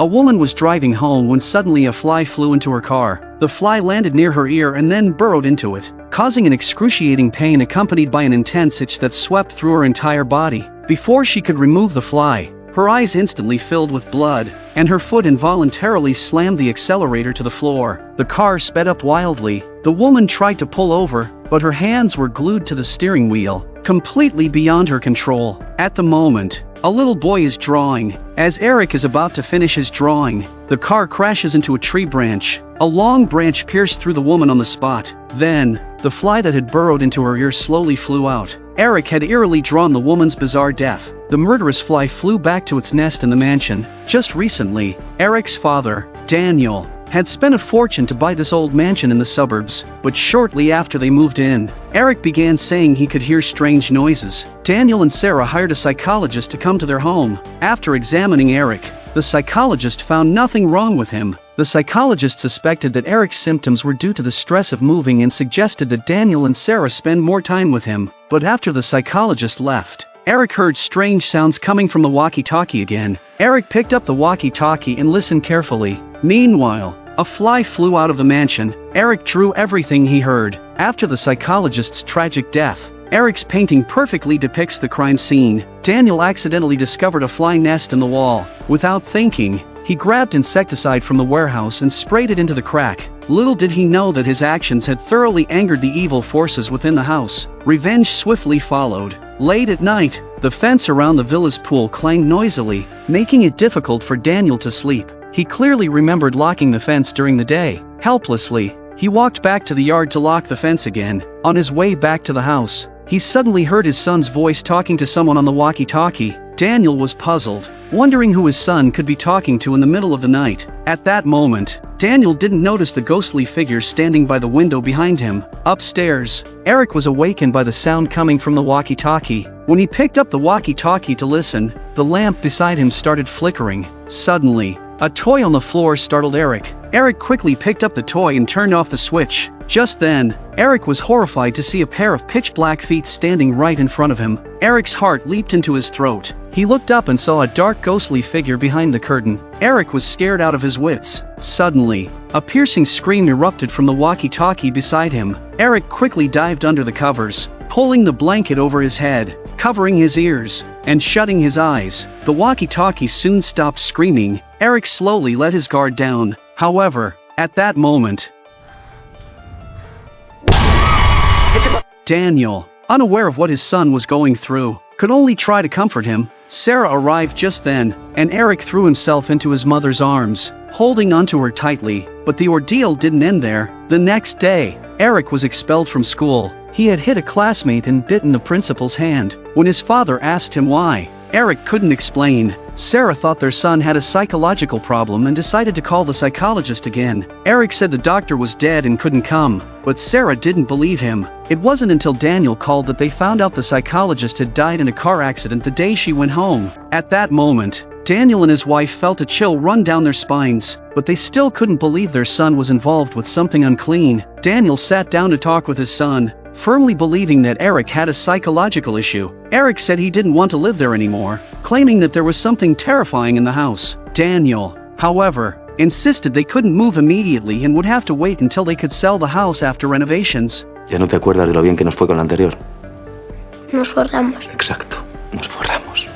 A woman was driving home when suddenly a fly flew into her car. The fly landed near her ear and then burrowed into it, causing an excruciating pain accompanied by an intense itch that swept through her entire body. Before she could remove the fly, her eyes instantly filled with blood, and her foot involuntarily slammed the accelerator to the floor. The car sped up wildly. The woman tried to pull over, but her hands were glued to the steering wheel, completely beyond her control. At the moment, a little boy is drawing. As Eric is about to finish his drawing, the car crashes into a tree branch. A long branch pierced through the woman on the spot. Then, the fly that had burrowed into her ear slowly flew out. Eric had eerily drawn the woman's bizarre death. The murderous fly flew back to its nest in the mansion. Just recently, Eric's father, Daniel, had spent a fortune to buy this old mansion in the suburbs, but shortly after they moved in, Eric began saying he could hear strange noises. Daniel and Sarah hired a psychologist to come to their home. After examining Eric, the psychologist found nothing wrong with him. The psychologist suspected that Eric's symptoms were due to the stress of moving and suggested that Daniel and Sarah spend more time with him. But after the psychologist left, Eric heard strange sounds coming from the walkie-talkie again. Eric picked up the walkie-talkie and listened carefully. Meanwhile, a fly flew out of the mansion. Eric drew everything he heard. After the psychologist's tragic death, Eric's painting perfectly depicts the crime scene. Daniel accidentally discovered a fly nest in the wall. Without thinking, he grabbed insecticide from the warehouse and sprayed it into the crack. Little did he know that his actions had thoroughly angered the evil forces within the house. Revenge swiftly followed. Late at night, the fence around the villa's pool clanged noisily, making it difficult for Daniel to sleep. He clearly remembered locking the fence during the day. Helplessly, he walked back to the yard to lock the fence again. On his way back to the house, he suddenly heard his son's voice talking to someone on the walkie-talkie. Daniel was puzzled, wondering who his son could be talking to in the middle of the night. At that moment, Daniel didn't notice the ghostly figure standing by the window behind him. Upstairs, Eric was awakened by the sound coming from the walkie-talkie. When he picked up the walkie-talkie to listen, the lamp beside him started flickering. Suddenly, a toy on the floor startled Eric. Eric quickly picked up the toy and turned off the switch. Just then, Eric was horrified to see a pair of pitch-black feet standing right in front of him. Eric's heart leaped into his throat. He looked up and saw a dark ghostly figure behind the curtain. Eric was scared out of his wits. Suddenly, a piercing scream erupted from the walkie-talkie beside him. Eric quickly dived under the covers, pulling the blanket over his head, covering his ears, and shutting his eyes. The walkie-talkie soon stopped screaming. Eric slowly let his guard down. However, at that moment, Daniel, unaware of what his son was going through, could only try to comfort him. Sarah arrived just then, and Eric threw himself into his mother's arms, holding onto her tightly. But the ordeal didn't end there. The next day, Eric was expelled from school. He had hit a classmate and bitten the principal's hand. When his father asked him why, Eric couldn't explain. Sarah thought their son had a psychological problem and decided to call the psychologist again. Eric said the doctor was dead and couldn't come, but Sarah didn't believe him. It wasn't until Daniel called that they found out the psychologist had died in a car accident the day she went home. At that moment, Daniel and his wife felt a chill run down their spines, but they still couldn't believe their son was involved with something unclean. Daniel sat down to talk with his son, firmly believing that Eric had a psychological issue. Eric said he didn't want to live there anymore, claiming that there was something terrifying in the house. Daniel, however, insisted they couldn't move immediately and would have to wait until they could sell the house after renovations. ¿Ya no te acuerdas de lo bien que nos fue con la anterior? Nos forramos. Exacto, nos forramos.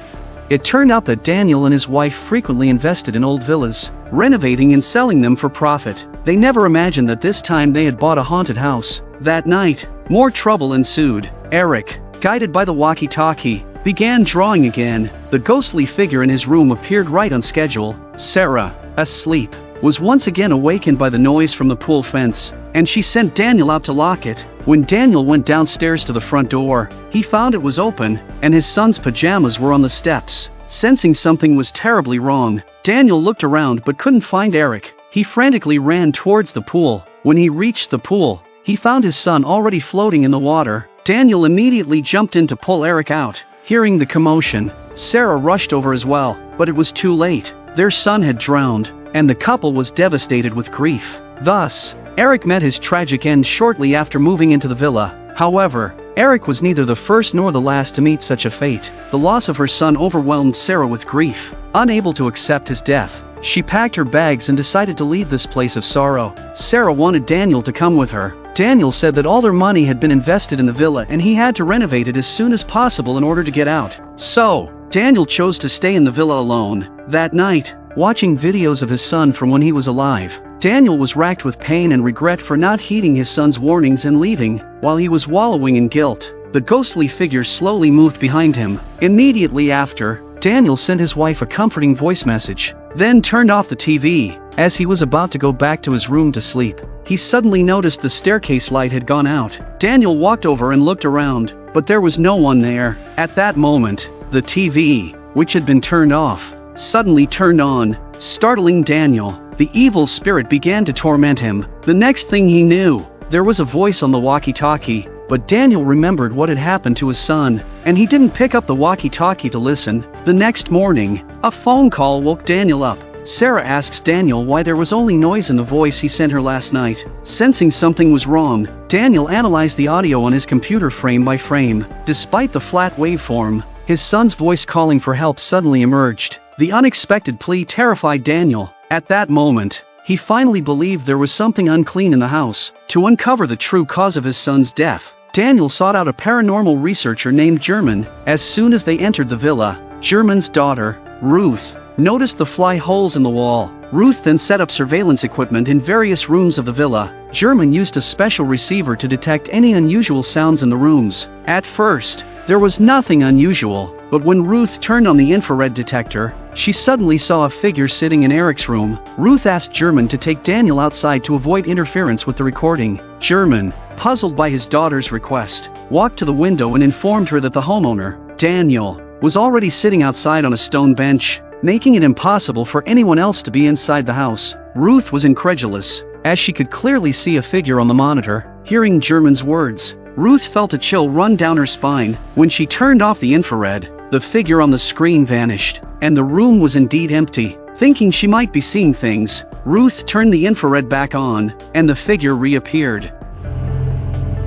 It turned out that Daniel and his wife frequently invested in old villas, renovating and selling them for profit. They never imagined that this time they had bought a haunted house. That night, more trouble ensued. Eric, guided by the walkie-talkie, began drawing again. The ghostly figure in his room appeared right on schedule. Sarah, asleep, was once again awakened by the noise from the pool fence, and she sent Daniel out to lock it. When Daniel went downstairs to the front door, he found it was open, and his son's pajamas were on the steps. Sensing something was terribly wrong, Daniel looked around but couldn't find Eric. He frantically ran towards the pool. When he reached the pool, he found his son already floating in the water. Daniel immediately jumped in to pull Eric out. Hearing the commotion, Sarah rushed over as well, but it was too late. Their son had drowned, and the couple was devastated with grief. Thus, Eric met his tragic end shortly after moving into the villa. However, Eric was neither the first nor the last to meet such a fate. The loss of her son overwhelmed Sarah with grief. Unable to accept his death, She packed her bags and decided to leave this place of sorrow. Sarah wanted Daniel to come with her. Daniel said that all their money had been invested in the villa and he had to renovate it as soon as possible in order to get out. So, Daniel chose to stay in the villa alone. That night, watching videos of his son from when he was alive, Daniel was racked with pain and regret for not heeding his son's warnings and leaving. While he was wallowing in guilt, the ghostly figure slowly moved behind him. Immediately after, Daniel sent his wife a comforting voice message, then turned off the TV. As he was about to go back to his room to sleep, he suddenly noticed the staircase light had gone out. Daniel walked over and looked around, but there was no one there. At that moment, the TV, which had been turned off, suddenly turned on, startling Daniel. The evil spirit began to torment him. The next thing he knew, there was a voice on the walkie-talkie, but Daniel remembered what had happened to his son, and he didn't pick up the walkie-talkie to listen. The next morning, a phone call woke Daniel up. Sarah asks Daniel why there was only noise in the voice he sent her last night. Sensing something was wrong, Daniel analyzed the audio on his computer frame by frame. Despite the flat waveform, his son's voice calling for help suddenly emerged. The unexpected plea terrified Daniel. At that moment, he finally believed there was something unclean in the house. To uncover the true cause of his son's death, Daniel sought out a paranormal researcher named German. As soon as they entered the villa, German's daughter, Ruth, noticed the fly holes in the wall. Ruth then set up surveillance equipment in various rooms of the villa. German used a special receiver to detect any unusual sounds in the rooms. At first, there was nothing unusual, but when Ruth turned on the infrared detector, she suddenly saw a figure sitting in Eric's room. Ruth asked German to take Daniel outside to avoid interference with the recording. German, puzzled by his daughter's request, walked to the window and informed her that the homeowner, Daniel, was already sitting outside on a stone bench, making it impossible for anyone else to be inside the house. Ruth was incredulous, as she could clearly see a figure on the monitor. Hearing German's words, Ruth felt a chill run down her spine. When she turned off the infrared, the figure on the screen vanished, and the room was indeed empty. Thinking she might be seeing things, Ruth turned the infrared back on, and the figure reappeared.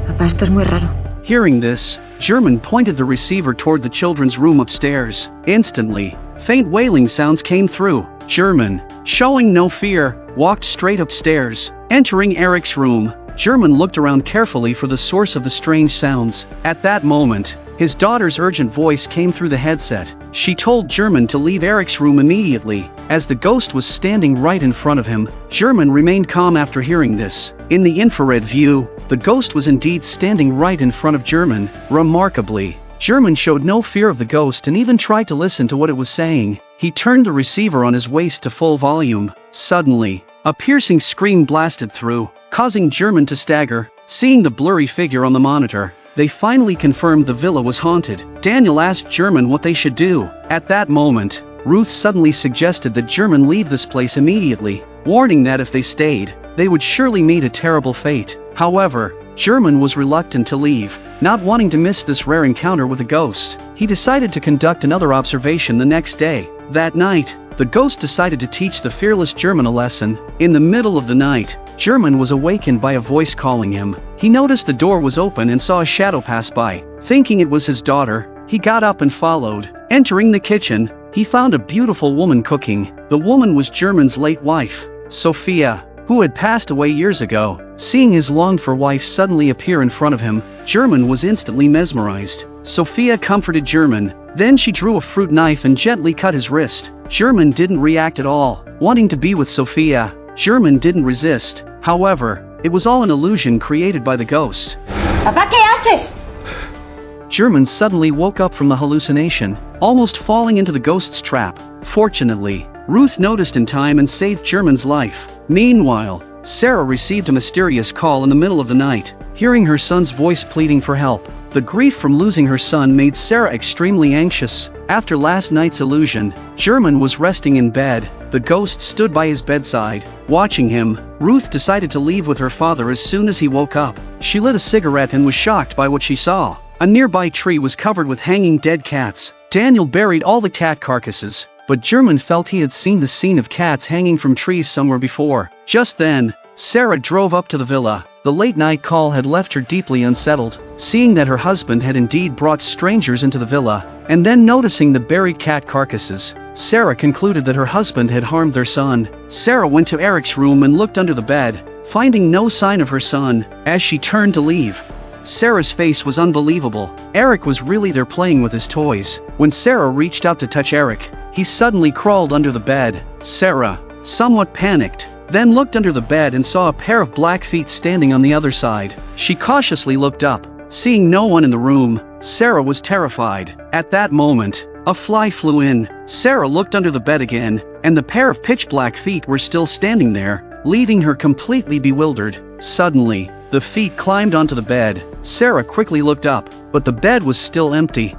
Papá, esto es muy raro. Hearing this, German pointed the receiver toward the children's room upstairs. Instantly, faint wailing sounds came through. German, showing no fear, walked straight upstairs. Entering Eric's room, German looked around carefully for the source of the strange sounds. At that moment, his daughter's urgent voice came through the headset. She told German to leave Eric's room immediately, as the ghost was standing right in front of him. German remained calm after hearing this. In the infrared view, the ghost was indeed standing right in front of German. Remarkably, German showed no fear of the ghost and even tried to listen to what it was saying. He turned the receiver on his waist to full volume. Suddenly, a piercing scream blasted through, causing German to stagger. Seeing the blurry figure on the monitor, they finally confirmed the villa was haunted. Daniel asked German what they should do. At that moment, Ruth suddenly suggested that German leave this place immediately, warning that if they stayed, they would surely meet a terrible fate. However, German was reluctant to leave, not wanting to miss this rare encounter with a ghost. He decided to conduct another observation the next day. That night, the ghost decided to teach the fearless German a lesson. In the middle of the night, German was awakened by a voice calling him. He noticed the door was open and saw a shadow pass by. Thinking it was his daughter, he got up and followed. Entering the kitchen, he found a beautiful woman cooking. The woman was German's late wife, Sophia, who had passed away years ago. Seeing his longed-for wife suddenly appear in front of him, German was instantly mesmerized. Sophia comforted German, then she drew a fruit knife and gently cut his wrist. German didn't react at all. Wanting to be with Sophia, German didn't resist. However, it was all an illusion created by the ghost. Papá, ¿qué haces? German suddenly woke up from the hallucination, almost falling into the ghost's trap. Fortunately, Ruth noticed in time and saved German's life. Meanwhile, Sarah received a mysterious call in the middle of the night. Hearing her son's voice pleading for help, the grief from losing her son made Sarah extremely anxious. After last night's illusion, German was resting in bed. The ghost stood by his bedside, watching him. Ruth decided to leave with her father as soon as he woke up. She lit a cigarette and was shocked by what she saw. A nearby tree was covered with hanging dead cats. Daniel buried all the cat carcasses, but German felt he had seen the scene of cats hanging from trees somewhere before. Just then, Sarah drove up to the villa. The The late-night call had left her deeply unsettled, seeing that her husband had indeed brought strangers into the villa, and then noticing the buried cat carcasses. Sarah concluded that her husband had harmed their son. Sarah went to Eric's room and looked under the bed, finding no sign of her son. As she turned to leave, Sarah's face was unbelievable. Eric was really there playing with his toys. When Sarah reached out to touch Eric, he suddenly crawled under the bed. Sarah, somewhat panicked, then looked under the bed and saw a pair of black feet standing on the other side. She cautiously looked up. Seeing no one in the room, Sarah was terrified. At that moment, a fly flew in. Sarah looked under the bed again, and the pair of pitch-black feet were still standing there, leaving her completely bewildered. Suddenly, the feet climbed onto the bed. Sarah quickly looked up, but the bed was still empty.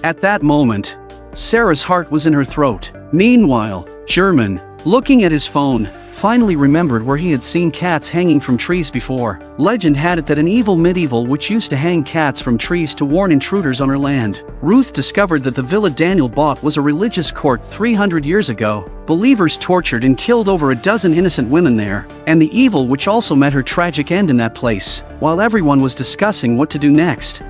At that moment, Sarah's heart was in her throat. Meanwhile, German, looking at his phone, finally remembered where he had seen cats hanging from trees before. Legend had it that an evil medieval witch used to hang cats from trees to warn intruders on her land. Ruth discovered that the villa Daniel bought was a religious court 300 years ago. Believers tortured and killed over a dozen innocent women there, and the evil witch also met her tragic end in that place, while everyone was discussing what to do next.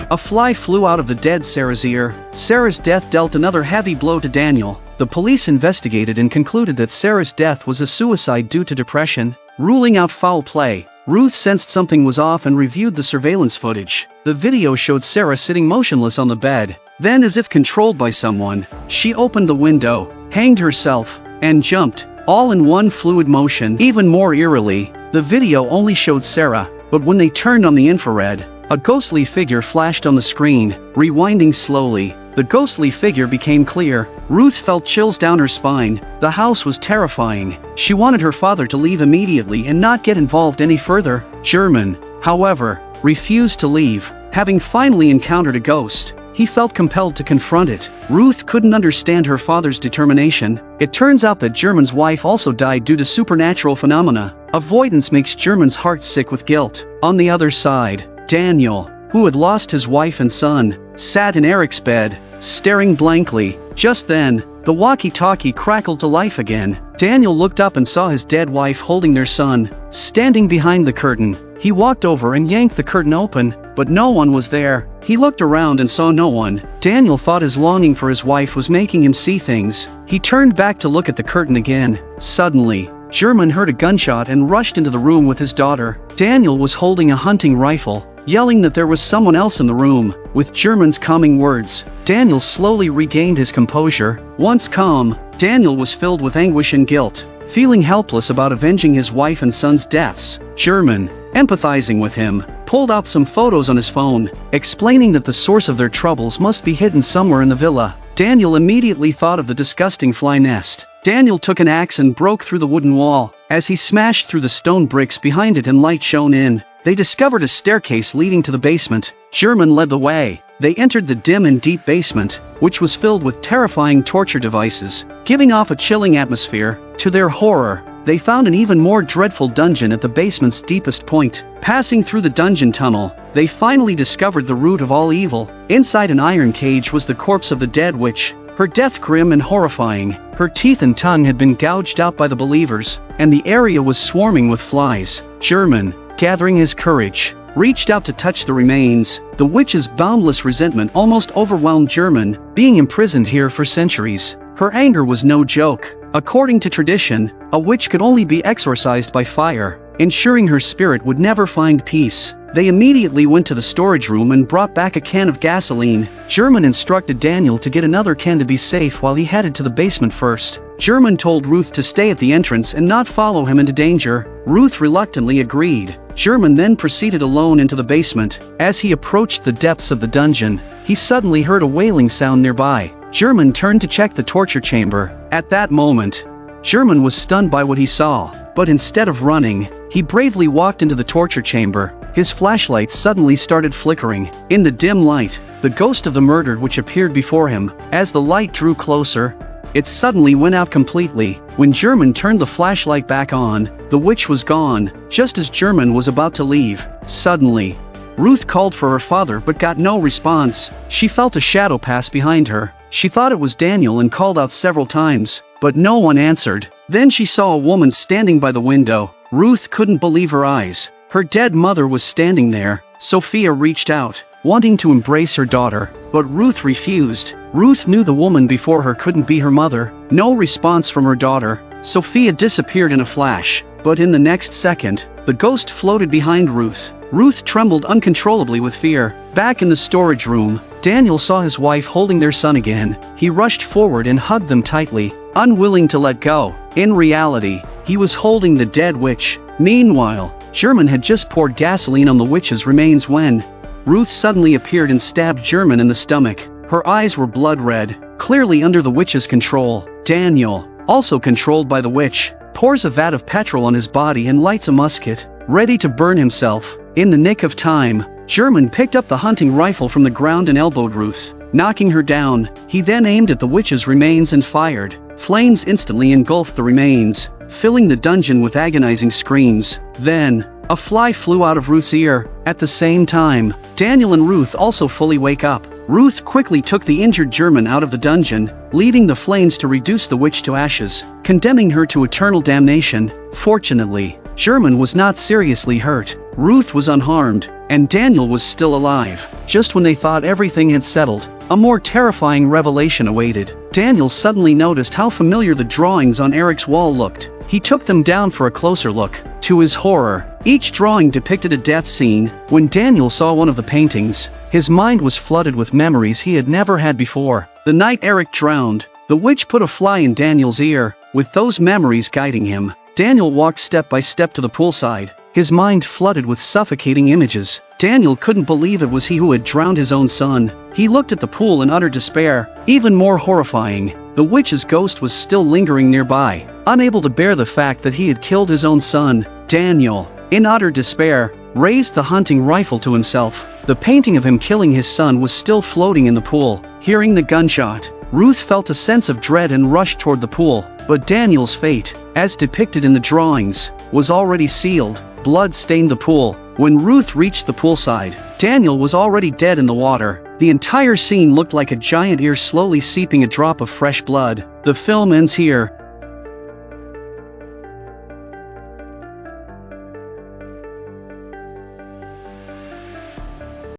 A fly flew out of the dead Sarah's ear. Sarah's death dealt another heavy blow to Daniel. The police investigated and concluded that Sarah's death was a suicide due to depression. Ruling out foul play, Ruth sensed something was off and reviewed the surveillance footage. The video showed Sarah sitting motionless on the bed. Then, as if controlled by someone, she opened the window, hanged herself, and jumped, all in one fluid motion. Even more eerily, the video only showed Sarah, but when they turned on the infrared, a ghostly figure flashed on the screen. Rewinding slowly, the ghostly figure became clear. Ruth felt chills down her spine. The house was terrifying. She wanted her father to leave immediately and not get involved any further. German, however, refused to leave. Having finally encountered a ghost, he felt compelled to confront it. Ruth couldn't understand her father's determination. It turns out that German's wife also died due to supernatural phenomena. Avoidance makes German's heart sick with guilt. On the other side, Daniel, who had lost his wife and son, sat in Eric's bed, staring blankly. Just then, the walkie-talkie crackled to life again. Daniel looked up and saw his dead wife holding their son, standing behind the curtain. He walked over and yanked the curtain open, but no one was there. He looked around and saw no one. Daniel thought his longing for his wife was making him see things. He turned back to look at the curtain again. Suddenly, German heard a gunshot and rushed into the room with his daughter. Daniel was holding a hunting rifle, yelling that there was someone else in the room. With German's calming words, Daniel slowly regained his composure. Once calm, Daniel was filled with anguish and guilt. Feeling helpless about avenging his wife and son's deaths, German, empathizing with him, pulled out some photos on his phone, explaining that the source of their troubles must be hidden somewhere in the villa. Daniel immediately thought of the disgusting fly nest. Daniel took an axe and broke through the wooden wall. As he smashed through the stone bricks behind it and light shone in, they discovered a staircase leading to the basement. German led the way. They entered the dim and deep basement, which was filled with terrifying torture devices, giving off a chilling atmosphere. To their horror, they found an even more dreadful dungeon at the basement's deepest point. Passing through the dungeon tunnel, they finally discovered the root of all evil. Inside an iron cage was the corpse of the dead witch, her death grim and horrifying. Her teeth and tongue had been gouged out by the believers, and the area was swarming with flies. German, gathering his courage, reached out to touch the remains. The witch's boundless resentment almost overwhelmed German, being imprisoned here for centuries. Her anger was no joke. According to tradition, a witch could only be exorcised by fire, ensuring her spirit would never find peace. They immediately went to the storage room and brought back a can of gasoline. German instructed Daniel to get another can to be safe while he headed to the basement first. German told Ruth to stay at the entrance and not follow him into danger. Ruth reluctantly agreed. German then proceeded alone into the basement. As he approached the depths of the dungeon, he suddenly heard a wailing sound nearby. German turned to check the torture chamber. At that moment, German was stunned by what he saw, but instead of running, he bravely walked into the torture chamber. His flashlight suddenly started flickering. In the dim light, the ghost of the murdered witch appeared before him. As the light drew closer, it suddenly went out completely. When German turned the flashlight back on, the witch was gone. Just as German was about to leave, suddenly, Ruth called for her father but got no response. She felt a shadow pass behind her. She thought it was Daniel and called out several times, but no one answered. Then she saw a woman standing by the window. Ruth couldn't believe her eyes. Her dead mother was standing there. Sophia reached out, wanting to embrace her daughter, but Ruth refused. Ruth knew the woman before her couldn't be her mother. No response from her daughter. Sophia disappeared in a flash, but in the next second, the ghost floated behind Ruth. Ruth trembled uncontrollably with fear. Back in the storage room, Daniel saw his wife holding their son again. He rushed forward and hugged them tightly, unwilling to let go. In reality, he was holding the dead witch. Meanwhile, German had just poured gasoline on the witch's remains when Ruth suddenly appeared and stabbed German in the stomach. Her eyes were blood red, clearly under the witch's control. Daniel, also controlled by the witch, pours a vat of petrol on his body and lights a musket, ready to burn himself. In the nick of time, German picked up the hunting rifle from the ground and elbowed Ruth, knocking her down. He then aimed at the witch's remains and fired. Flames instantly engulfed the remains, filling the dungeon with agonizing screams. Then, a fly flew out of Ruth's ear. At the same time, Daniel and Ruth also fully wake up. Ruth quickly took the injured German out of the dungeon, leading the flames to reduce the witch to ashes, condemning her to eternal damnation. Fortunately, German was not seriously hurt. Ruth was unharmed, and Daniel was still alive. Just when they thought everything had settled, a more terrifying revelation awaited. Daniel suddenly noticed how familiar the drawings on Eric's wall looked. He took them down for a closer look. To his horror, each drawing depicted a death scene. When Daniel saw one of the paintings, his mind was flooded with memories he had never had before. The night Eric drowned, the witch put a fly in Daniel's ear. With those memories guiding him, Daniel walked step by step to the poolside, his mind flooded with suffocating images. Daniel couldn't believe it was he who had drowned his own son. He looked at the pool in utter despair. Even more horrifying, the witch's ghost was still lingering nearby, unable to bear the fact that he had killed his own son. Daniel, in utter despair, raised the hunting rifle to himself. The painting of him killing his son was still floating in the pool. Hearing the gunshot, Ruth felt a sense of dread and rushed toward the pool. But Daniel's fate, as depicted in the drawings, was already sealed. Blood stained the pool. When Ruth reached the poolside, Daniel was already dead in the water. The entire scene looked like a giant ear slowly seeping a drop of fresh blood. The film ends here.